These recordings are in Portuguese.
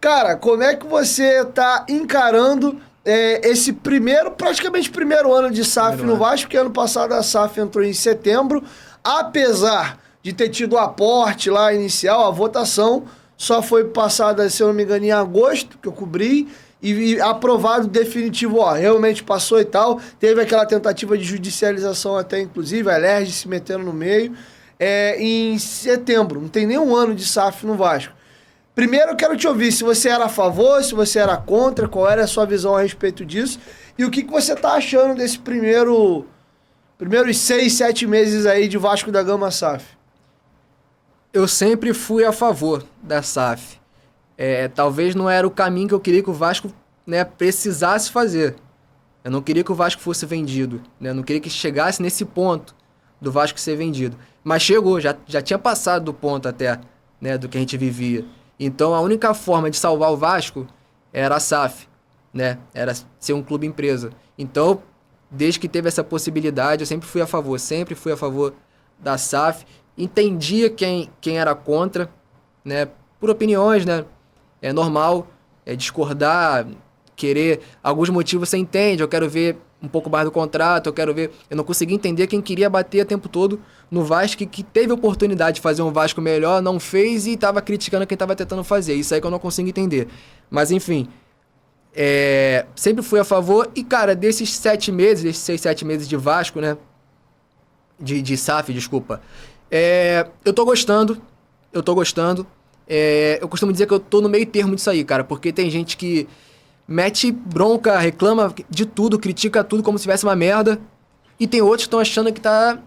Cara, como é que você tá encarando esse praticamente primeiro ano de SAF no Vasco, porque ano passado a SAF entrou em setembro, apesar de ter tido o aporte lá inicial, a votação só foi passada, se eu não me engano, em agosto, que eu cobri, e aprovado definitivo, ó, realmente passou e tal. Teve aquela tentativa de judicialização até, inclusive, a Alerj se metendo no meio, em setembro. Não tem nenhum ano de SAF no Vasco. Primeiro eu quero te ouvir se você era a favor, se você era contra, qual era a sua visão a respeito disso, e o que você tá achando desse primeiros 6, 7 meses aí de Vasco da Gama SAF. Eu sempre fui a favor da SAF. Talvez não era o caminho que eu queria que o Vasco, né, precisasse fazer. Eu não queria que o Vasco fosse vendido, né? Eu não queria que chegasse nesse ponto do Vasco ser vendido. Mas chegou, já tinha passado do ponto até, né, do que a gente vivia. Então a única forma de salvar o Vasco era a SAF, né? Era ser um clube empresa. Então, desde que teve essa possibilidade, eu sempre fui a favor da SAF. Entendia quem era contra, né? Por opiniões, né? É normal discordar, querer... Alguns motivos você entende, eu quero ver um pouco mais do contrato, eu não consegui entender quem queria bater o tempo todo no Vasco, que teve oportunidade de fazer um Vasco melhor, não fez e estava criticando quem estava tentando fazer. Isso aí que eu não consigo entender. Mas, enfim, sempre fui a favor. E, cara, desses 6, 7 meses de Vasco, né? De SAF, desculpa. Eu tô gostando. Eu costumo dizer que eu tô no meio termo disso aí, cara, porque tem gente que mete bronca, reclama de tudo, critica tudo como se tivesse uma merda, e tem outros que estão achando que tá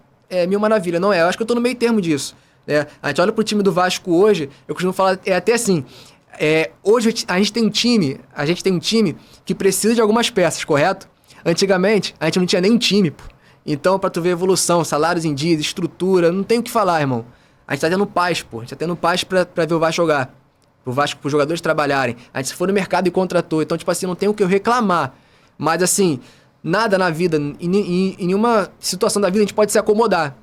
mil maravilha. Não é, eu acho que eu tô no meio termo disso. A gente olha pro time do Vasco hoje, eu costumo falar, até assim, hoje a gente tem um time que precisa de algumas peças, correto? Antigamente, a gente não tinha nem um time, pô. Então, pra tu ver evolução, salários em dias, estrutura, não tem o que falar, irmão. A gente tá tendo paz, pô. A gente tá tendo paz pra ver o Vasco jogar. Pros jogadores trabalharem. A gente foi no mercado e contratou. Então, tipo assim, não tem o que eu reclamar. Mas, assim, nada na vida, em nenhuma situação da vida, a gente pode se acomodar.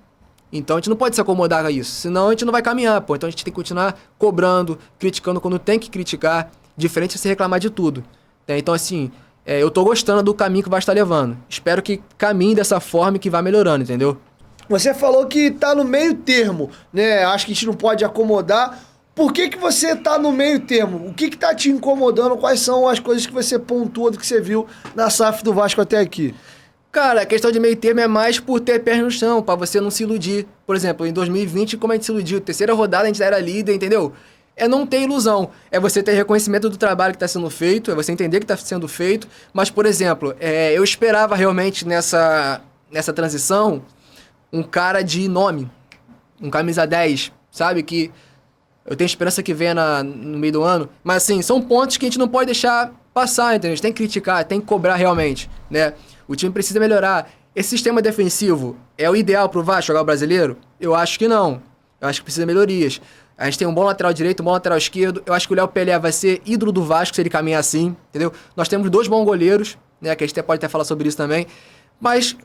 Então, a gente não pode se acomodar a isso. Senão, a gente não vai caminhar, pô. Então, a gente tem que continuar cobrando, criticando quando tem que criticar. Diferente de você reclamar de tudo. Então, assim... eu tô gostando do caminho que o Vasco tá levando. Espero que caminhe dessa forma e que vá melhorando, entendeu? Você falou que tá no meio termo, né? Acho que a gente não pode acomodar. Por que você tá no meio termo? O que tá te incomodando? Quais são as coisas que você pontua do que você viu na SAF do Vasco até aqui? Cara, a questão de meio termo é mais por ter pés no chão, pra você não se iludir. Por exemplo, em 2020, como a gente se iludiu? Terceira rodada, a gente era líder, entendeu? Não ter ilusão. É você ter reconhecimento do trabalho que está sendo feito, é você entender que está sendo feito. Mas, por exemplo, eu esperava realmente nessa transição um cara de nome, um camisa 10, sabe? Que eu tenho esperança que venha no meio do ano. Mas, assim, são pontos que a gente não pode deixar passar, entendeu? A gente tem que criticar, tem que cobrar realmente, né? O time precisa melhorar. Esse sistema defensivo é o ideal pro Vasco jogar o brasileiro? Eu acho que não. Eu acho que precisa de melhorias. A gente tem um bom lateral direito, um bom lateral esquerdo. Eu acho que o Léo Pelé vai ser ídolo do Vasco se ele caminhar assim, entendeu? Nós temos 2 bons goleiros, né? Que a gente pode até falar sobre isso também. Mas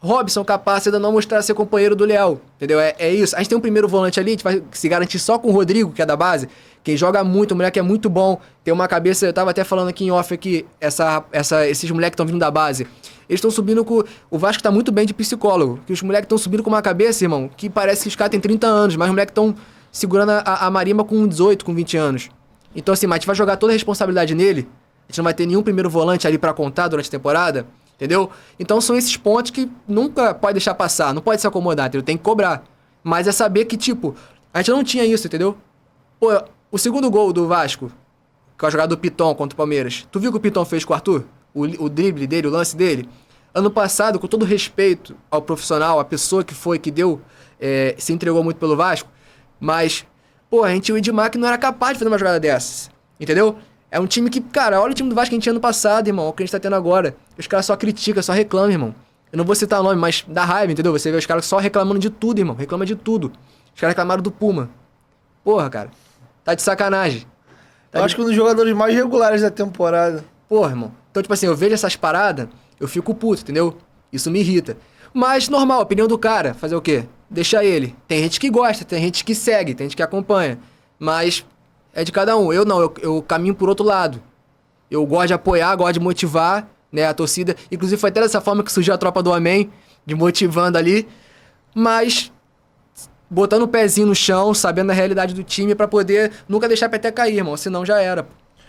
Robson capaz de não mostrar ser companheiro do Léo, entendeu? É isso. A gente tem um primeiro volante ali, a gente vai se garantir só com o Rodrigo, que é da base. Quem joga muito, o moleque é muito bom. Tem uma cabeça, eu tava até falando aqui em off aqui, esses moleques que estão vindo da base. Eles estão subindo com... O Vasco tá muito bem de psicólogo. Que os moleques estão subindo com uma cabeça, irmão, que parece que os caras têm 30 anos, mas os moleques estão segurando a marimba com 18, com 20 anos. Então, assim, mas a gente vai jogar toda a responsabilidade nele. A gente não vai ter nenhum primeiro volante ali pra contar durante a temporada, entendeu? Então, são esses pontos que nunca pode deixar passar, não pode se acomodar, entendeu? Tem que cobrar. Mas é saber que, tipo, a gente não tinha isso, entendeu? Pô, o segundo gol do Vasco, que é a jogada do Piton contra o Palmeiras, tu viu o que o Piton fez com o Arthur? O drible dele, o lance dele? Ano passado, com todo respeito ao profissional, a pessoa que deu, se entregou muito pelo Vasco, mas, pô, a gente tinha o Edmar que não era capaz de fazer uma jogada dessas, entendeu? É um time que, cara, olha o time do Vasco que a gente tinha ano passado, irmão, o que a gente tá tendo agora. Os caras só criticam, só reclamam, irmão. Eu não vou citar o nome, mas dá raiva, entendeu? Você vê os caras só reclamando de tudo, irmão, reclama de tudo. Os caras reclamaram do Puma. Porra, cara, tá de sacanagem. Eu acho que um dos jogadores mais regulares da temporada. Porra, irmão. Então, tipo assim, eu vejo essas paradas, eu fico puto, entendeu? Isso me irrita. Mas, normal, opinião do cara, fazer o quê? Deixa ele. Tem gente que gosta, tem gente que segue, tem gente que acompanha. Mas É de cada um. Eu não, eu caminho por outro lado. Eu gosto de apoiar, gosto de motivar, né, a torcida. Inclusive foi até dessa forma que surgiu a Tropa do Amém, de motivando ali. Mas botando o pezinho no chão, sabendo a realidade do time pra poder nunca deixar a peteca cair, irmão. Senão já era.